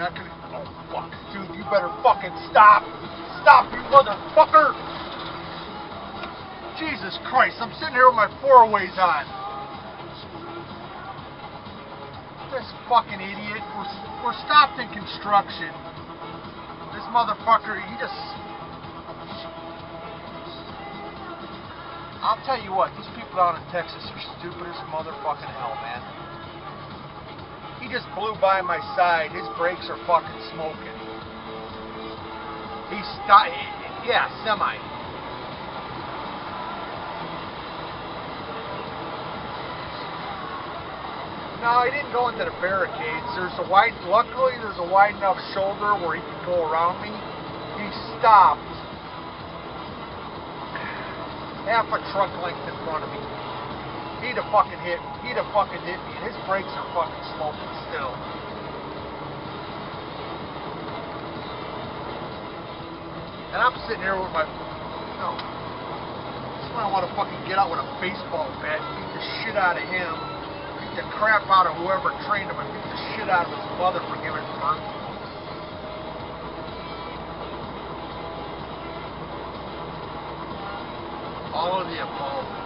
not gonna. Oh fuck, dude, you better fucking stop! Stop, you motherfucker! Jesus Christ, I'm sitting here with my 4-ways on. This fucking idiot. We're stopped in construction. This motherfucker, he just. I'll tell you what, these people down in Texas are stupid as motherfucking hell, man. He just blew by my side. His brakes are fucking smoking. He stopped. Yeah, semi. No, he didn't go into the barricades. Luckily, there's a wide enough shoulder where he could go around me. He stopped half a truck length in front of me. He'd have fucking hit me, and his brakes are fucking smoking still. And I'm sitting here with my, that's when I want to fucking get out with a baseball bat and beat the shit out of him, beat the crap out of whoever trained him, and beat the shit out of his mother for giving birth. All of the above.